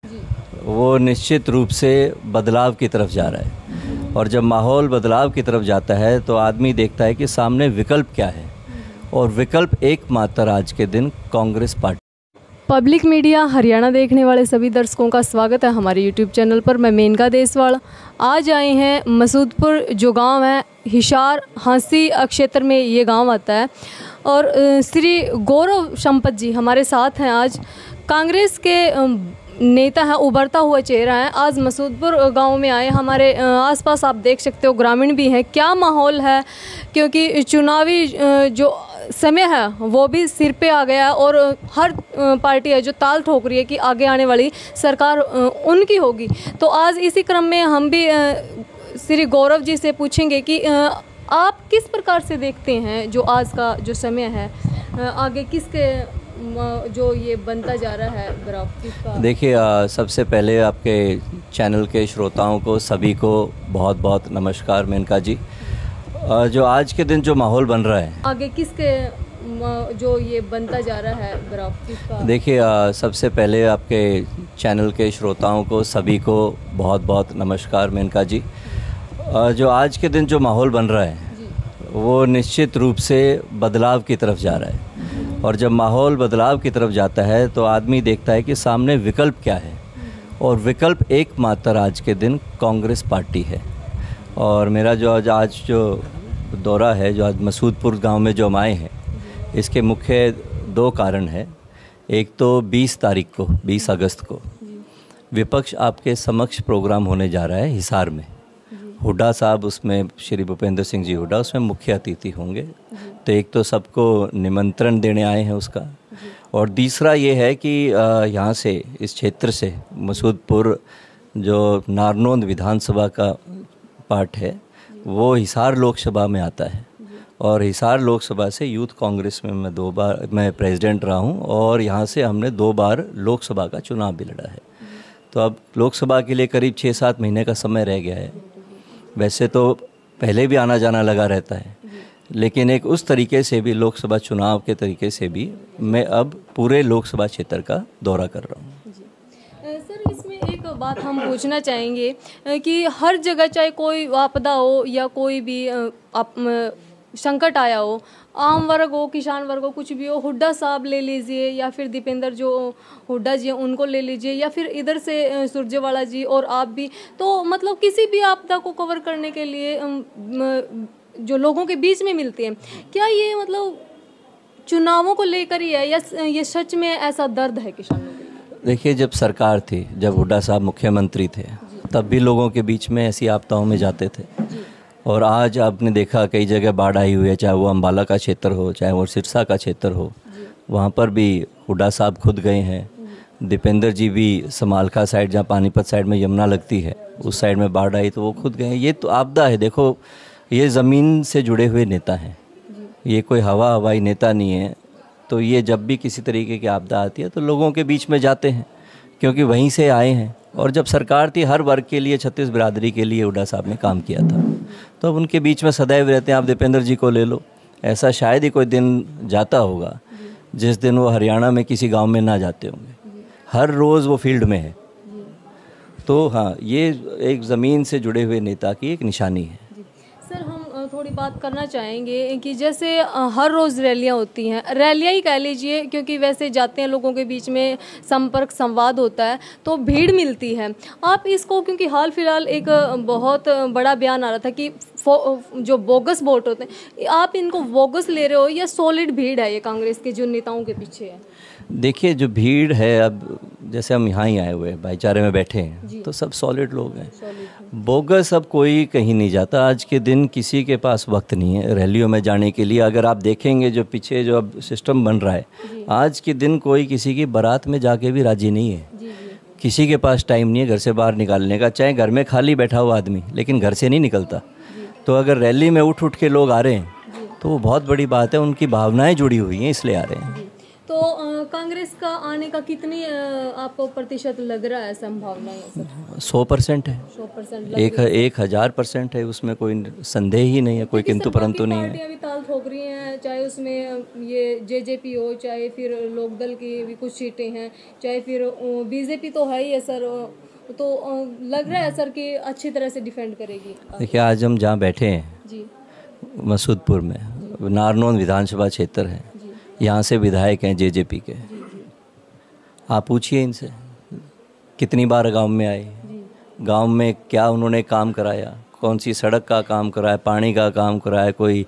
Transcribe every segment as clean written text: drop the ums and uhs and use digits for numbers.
वो निश्चित रूप से बदलाव की तरफ जा रहा है। और जब माहौल बदलाव की तरफ जाता है तो आदमी देखता है कि सामने विकल्प क्या है, और विकल्प एकमात्र आज के दिन Congress party. Public media Haryana देखने वाले सभी दर्शकों का स्वागत है हमारे यूट्यूब चैनल पर। मैं मेनका देसवाल आज आए हैं मसूदपुर, जो गांव है हिसार हांसी क्षेत्र में ये गांव आता है। और श्री गौरव संपत जी हमारे साथ हैं। आज कांग्रेस के नेता है, उभरता हुआ चेहरा है। आज मसूदपुर गांव में आए। हमारे आसपास आप देख सकते हो ग्रामीण भी हैं। क्या माहौल है, क्योंकि चुनावी जो समय है वो भी सिर पे आ गया है और हर पार्टी है जो ताल ठोक रही है कि आगे आने वाली सरकार उनकी होगी। तो आज इसी क्रम में हम भी श्री गौरव जी से पूछेंगे कि आप किस प्रकार से देखते हैं जो आज का जो समय है, आगे किसके जो ये बनता जा रहा है ग्राफ किसका? देखिए, सबसे पहले आपके चैनल के श्रोताओं को सभी को बहुत बहुत नमस्कार मेनका जी। जो आज के दिन जो माहौल बन रहा है, आगे किसके जो ये बनता जा रहा है ग्राफ किसका? देखिए, सबसे पहले आपके चैनल के श्रोताओं को सभी को बहुत बहुत नमस्कार मेनका जी। जो आज के दिन जो माहौल बन रहा है वो निश्चित रूप से बदलाव की तरफ जा रहा है। और जब माहौल बदलाव की तरफ जाता है तो आदमी देखता है कि सामने विकल्प क्या है, और विकल्प एकमात्र आज के दिन कांग्रेस पार्टी है। और मेरा जो आज जो दौरा है, जो आज मसूदपुर गांव में जो हम आए हैं, इसके मुख्य दो कारण हैं। एक तो 20 तारीख को 20 अगस्त को विपक्ष आपके समक्ष प्रोग्राम होने जा रहा है हिसार में। हुड्डा साहब उसमें, श्री भूपेंद्र सिंह जी हुड्डा उसमें मुख्य अतिथि होंगे। तो एक तो सबको निमंत्रण देने आए हैं उसका, और दूसरा ये है कि यहाँ से इस क्षेत्र से मसूदपुर जो नारनौंद विधानसभा का पार्ट है वो हिसार लोकसभा में आता है। और हिसार लोकसभा से यूथ कांग्रेस में मैं 2 बार मैं प्रेसिडेंट रहा हूँ, और यहाँ से हमने 2 बार लोकसभा का चुनाव भी लड़ा है। तो अब लोकसभा के लिए करीब 6-7 महीने का समय रह गया है। वैसे तो पहले भी आना जाना लगा रहता है, लेकिन एक उस तरीके से भी लोकसभा चुनाव के तरीके से भी मैं अब पूरे लोकसभा क्षेत्र का दौरा कर रहा हूँ। सर, इसमें एक बात हम पूछना चाहेंगे कि हर जगह चाहे कोई आपदा हो या कोई भी संकट आया हो, आम वर्ग हो, किसान वर्ग हो, कुछ भी हो, हुड्डा साहब ले लीजिए या फिर दीपेंद्र जो हुड्डा जी उनको ले लीजिए, या फिर इधर से सुरजेवाला जी और आप भी, तो मतलब किसी भी आपदा को कवर करने के लिए जो लोगों के बीच में मिलते हैं, क्या ये मतलब चुनावों को लेकर ही है या ये सच में ऐसा दर्द है किसानों के लिए? देखिए, जब सरकार थी, जब हुड्डा साहब मुख्यमंत्री थे, तब भी लोगों के बीच में ऐसी आपदाओं में जाते थे। और आज आपने देखा कई जगह बाढ़ आई हुई है, चाहे वो अम्बाला का क्षेत्र हो, चाहे वो सिरसा का क्षेत्र हो, वहाँ पर भी हुड्डा साहब खुद गए हैं। दीपेंद्र जी भी समालखा साइड, जहाँ पानीपत साइड में यमुना लगती है, उस साइड में बाढ़ आई तो वो खुद गए। ये तो आपदा है। देखो, ये ज़मीन से जुड़े हुए नेता हैं, ये कोई हवाई नेता नहीं है। तो ये जब भी किसी तरीके की आपदा आती है तो लोगों के बीच में जाते हैं, क्योंकि वहीं से आए हैं। और जब सरकार थी, हर वर्ग के लिए, छत्तीस बिरादरी के लिए हुड्डा साहब ने काम किया था, तो अब उनके बीच में सदैव रहते हैं। आप दीपेंद्र जी को ले लो, ऐसा शायद ही कोई दिन जाता होगा जिस दिन वो हरियाणा में किसी गांव में ना जाते होंगे। हर रोज़ वो फील्ड में है। तो हाँ, ये एक ज़मीन से जुड़े हुए नेता की एक निशानी है। सर, हम थोड़ी बात करना चाहेंगे कि जैसे हर रोज़ रैलियां होती हैं, रैलियां ही कह लीजिए, क्योंकि वैसे जाते हैं लोगों के बीच में संपर्क संवाद होता है तो भीड़ मिलती है। आप इसको, क्योंकि हाल फिलहाल एक बहुत बड़ा बयान आ रहा था कि जो बोगस वोट होते हैं, आप इनको बोगस ले रहे हो या सॉलिड भीड़ है ये कांग्रेस के जो नेताओं के पीछे है? देखिए, जो भीड़ है, अब जैसे हम यहाँ ही आए हुए हैं, भाईचारे में बैठे हैं, तो सब सॉलिड लोग हैं। बोगस अब कोई कहीं नहीं जाता। आज के दिन किसी के पास वक्त नहीं है रैलियों में जाने के लिए। अगर आप देखेंगे जो पीछे जो अब सिस्टम बन रहा है, आज के दिन कोई किसी की बारात में जाके भी राजी नहीं है। किसी के पास टाइम नहीं है घर से बाहर निकालने का, चाहे घर में खाली बैठा हुआ आदमी, लेकिन घर से नहीं निकलता। तो अगर रैली में उठ के लोग आ रहे हैं तो वो बहुत बड़ी बात है, उनकी भावनाएं जुड़ी हुई हैं, इसलिए आ रहे हैं। तो कांग्रेस कांग्रेस का आने का कितनी आपको प्रतिशत लग रहा है, संभावना है सर? 100% है, 100% 1000% है, उसमें कोई संदेह ही नहीं है, कोई किंतु परंतु नहीं है। पार्टियां भी ताल ठोक रही हैं, चाहे उसमें ये जेजेपी हो, चाहे फिर लोकदल की भी कुछ सीटें हैं, चाहे फिर बीजेपी तो है ही है सर। तो लग रहा है सर कि अच्छी तरह से डिफेंड करेगी। देखिए, आज हम जहाँ बैठे हैं जी मसूदपुर में, नारनौंद विधानसभा क्षेत्र है, यहाँ से विधायक हैं जेजेपी के। आप पूछिए इनसे कितनी बार गांव में आए, गांव में क्या उन्होंने काम कराया, कौन सी सड़क का काम कराया, पानी का काम कराया, कोई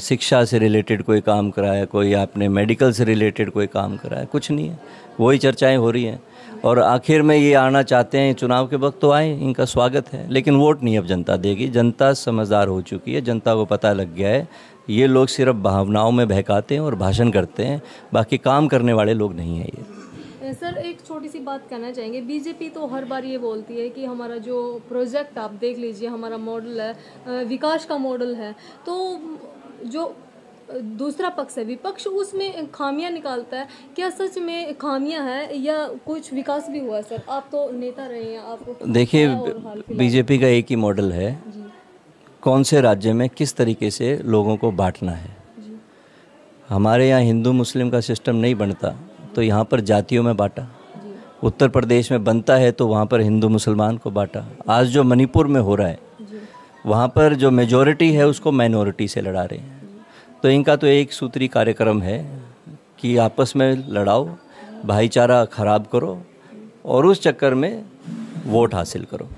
शिक्षा से रिलेटेड कोई काम कराया, कोई आपने मेडिकल से रिलेटेड कोई काम कराया, कुछ नहीं है। वही चर्चाएं हो रही हैं और आखिर में ये आना चाहते हैं चुनाव के वक्त, तो आए, इनका स्वागत है। लेकिन वोट नहीं अब जनता देगी, जनता समझदार हो चुकी है, जनता को पता लग गया है ये लोग सिर्फ भावनाओं में बहकाते हैं और भाषण करते हैं, बाकी काम करने वाले लोग नहीं हैं ये। सर एक छोटी सी बात कहना चाहेंगे, बीजेपी तो हर बार ये बोलती है कि हमारा जो प्रोजेक्ट आप देख लीजिए, हमारा मॉडल है, विकास का मॉडल है, तो जो दूसरा पक्ष है विपक्ष, उसमें खामियां निकालता है। क्या सच में खामियां हैं या कुछ विकास भी हुआ है सर? आप तो नेता रहे हैं, आपको देखिए, बीजेपी का एक ही मॉडल है, कौन से राज्य में किस तरीके से लोगों को बांटना है। हमारे यहाँ हिंदू मुस्लिम का सिस्टम नहीं बनता तो यहाँ पर जातियों में बांटा, उत्तर प्रदेश में बनता है तो वहाँ पर हिंदू मुसलमान को बांटा। आज जो मणिपुर में हो रहा है वहाँ पर जो मेजॉरिटी है उसको माइनॉरिटी से लड़ा रहे हैं। तो इनका तो एक सूत्री कार्यक्रम है कि आपस में लड़ाओ, भाईचारा खराब करो और उस चक्कर में वोट हासिल करो।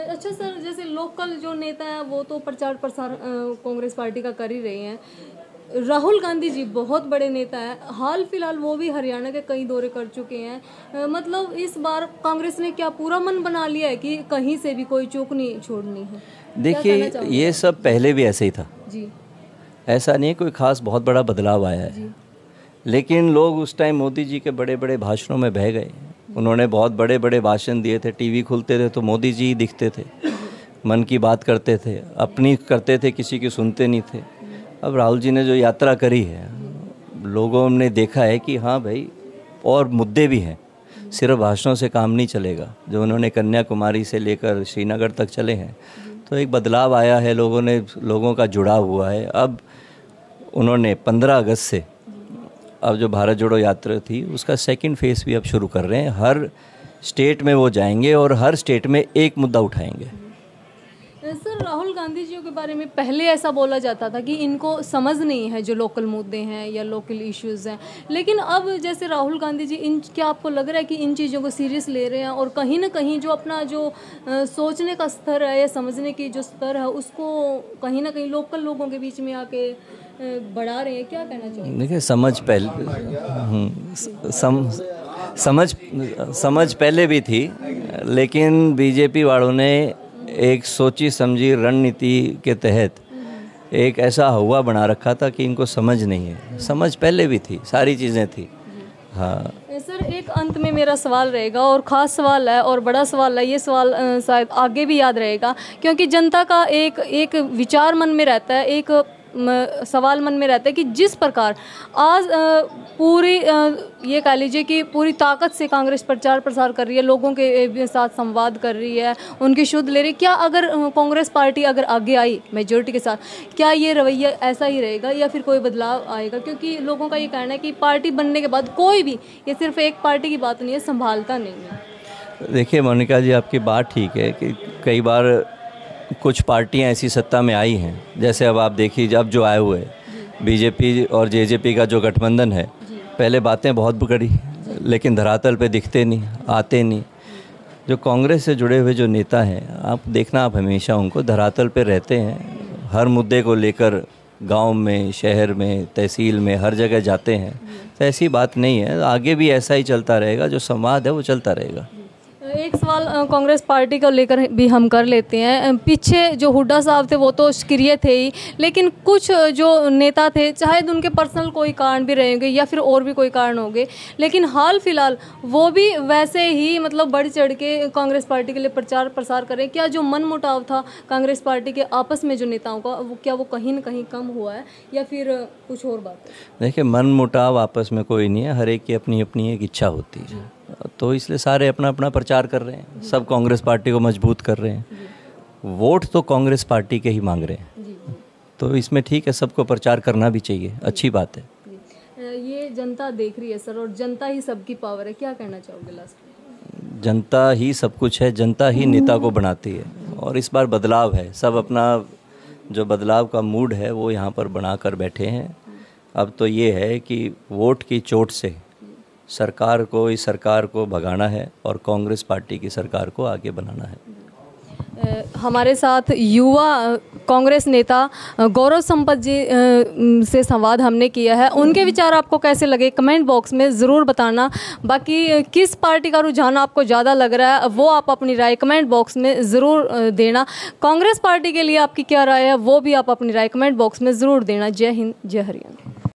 अच्छा सर, जैसे लोकल जो नेता हैं वो तो प्रचार प्रसार कांग्रेस पार्टी का कर ही रहे हैं। राहुल गांधी जी बहुत बड़े नेता हैं, हाल फिलहाल वो भी हरियाणा के कई दौरे कर चुके हैं। मतलब इस बार कांग्रेस ने क्या पूरा मन बना लिया है कि कहीं से भी कोई चूक नहीं छोड़नी है? देखिए, ये सब पहले भी ऐसे ही था जी, ऐसा नहीं कोई खास बहुत बड़ा बदलाव आया है, लेकिन लोग उस टाइम मोदी जी के बड़े बड़े भाषणों में बह गए। उन्होंने बहुत बड़े बड़े भाषण दिए थे, टीवी खुलते थे तो मोदी जी ही दिखते थे, मन की बात करते थे, अपनी करते थे, किसी की सुनते नहीं थे। अब राहुल जी ने जो यात्रा करी है, लोगों ने देखा है कि हाँ भाई और मुद्दे भी हैं, सिर्फ भाषणों से काम नहीं चलेगा। जो उन्होंने कन्याकुमारी से लेकर श्रीनगर तक चले हैं तो एक बदलाव आया है, लोगों का जुड़ाव हुआ है। अब उन्होंने 15 अगस्त से अब जो भारत जोड़ो यात्रा थी उसका सेकंड फेज़ भी अब शुरू कर रहे हैं। हर स्टेट में वो जाएंगे और हर स्टेट में एक मुद्दा उठाएंगे। सर राहुल गांधी जी के बारे में पहले ऐसा बोला जाता था कि इनको समझ नहीं है जो लोकल मुद्दे हैं या लोकल इश्यूज़ हैं, लेकिन अब जैसे राहुल गांधी जी क्या आपको लग रहा है कि इन चीज़ों को सीरियस ले रहे हैं और कहीं ना कहीं जो अपना जो सोचने का स्तर है या समझने की जो स्तर है उसको कहीं ना कहीं लोकल लोगों के बीच में आके बढ़ा रहे हैं? क्या कहना चाहिए? देखिए, समझ पहले भी थी, लेकिन बीजेपी वालों ने एक सोची समझी रणनीति के तहत एक ऐसा हवा बना रखा था कि इनको समझ नहीं है। समझ पहले भी थी, सारी चीज़ें थी। हाँ सर, एक अंत में मेरा सवाल रहेगा और ख़ास सवाल है और बड़ा सवाल है। ये सवाल शायद आगे भी याद रहेगा क्योंकि जनता का एक विचार मन में रहता है, एक सवाल मन में रहता है कि जिस प्रकार आज पूरी ये कह लीजिए कि पूरी ताकत से कांग्रेस प्रचार प्रसार कर रही है, लोगों के साथ संवाद कर रही है, उनकी शुद्ध ले रही है, क्या अगर कांग्रेस पार्टी अगर आगे आई मेजोरिटी के साथ, क्या ये रवैया ऐसा ही रहेगा या फिर कोई बदलाव आएगा? क्योंकि लोगों का ये कहना है कि पार्टी बनने के बाद कोई भी, ये सिर्फ एक पार्टी की बात नहीं है, संभालता नहीं है। देखिए मोनिका जी, आपकी बात ठीक है कि कई बार कुछ पार्टियां ऐसी सत्ता में आई हैं, जैसे अब आप देखिए अब जो आए हुए बीजेपी और जेजेपी का जो गठबंधन है, पहले बातें बहुत बिगड़ी लेकिन धरातल पे दिखते नहीं, आते नहीं। जो कांग्रेस से जुड़े हुए जो नेता हैं, आप देखना, आप हमेशा उनको धरातल पे रहते हैं, हर मुद्दे को लेकर गांव में, शहर में, तहसील में, हर जगह जाते हैं। तो ऐसी बात नहीं है, आगे भी ऐसा ही चलता रहेगा, जो संवाद है वो चलता रहेगा। एक सवाल कांग्रेस पार्टी को लेकर भी हम कर लेते हैं। पीछे जो हुड्डा साहब थे वो तो सक्रिय थे ही, लेकिन कुछ जो नेता थे, चाहे उनके पर्सनल कोई कारण भी रहेंगे या फिर और भी कोई कारण होंगे, लेकिन हाल फिलहाल वो भी वैसे ही मतलब बढ़ चढ़ के कांग्रेस पार्टी के लिए प्रचार प्रसार करें। क्या जो मन मुटाव था कांग्रेस पार्टी के आपस में जो नेताओं का, वो क्या वो कहीं ना कहीं कम हुआ है या फिर कुछ और बात है? देखिए, मन मुटाव आपस में कोई नहीं है, हर एक की अपनी अपनी एक इच्छा होती है, तो इसलिए सारे अपना अपना प्रचार कर रहे हैं, सब कांग्रेस पार्टी को मजबूत कर रहे हैं। वोट तो कांग्रेस पार्टी के ही मांग रहे हैं, तो इसमें ठीक है, सबको प्रचार करना भी चाहिए, अच्छी बात है। ये जनता देख रही है सर, और जनता ही सबकी पावर है, क्या कहना चाहोगे लास्ट में? जनता ही सब कुछ है, जनता ही नेता को बनाती है, और इस बार बदलाव है, सब अपना जो बदलाव का मूड है वो यहाँ पर बना कर बैठे हैं। अब तो ये है कि वोट की चोट से सरकार को, इस सरकार को भगाना है और कांग्रेस पार्टी की सरकार को आगे बनाना है। हमारे साथ युवा कांग्रेस नेता गौरव संपत जी से संवाद हमने किया है। उनके विचार आपको कैसे लगे कमेंट बॉक्स में ज़रूर बताना। बाकी किस पार्टी का रुझान आपको ज़्यादा लग रहा है वो आप अपनी राय कमेंट बॉक्स में ज़रूर देना। कांग्रेस पार्टी के लिए आपकी क्या राय है वो भी आप अपनी राय कमेंट बॉक्स में ज़रूर देना। जय हिंद, जय हरियाणा।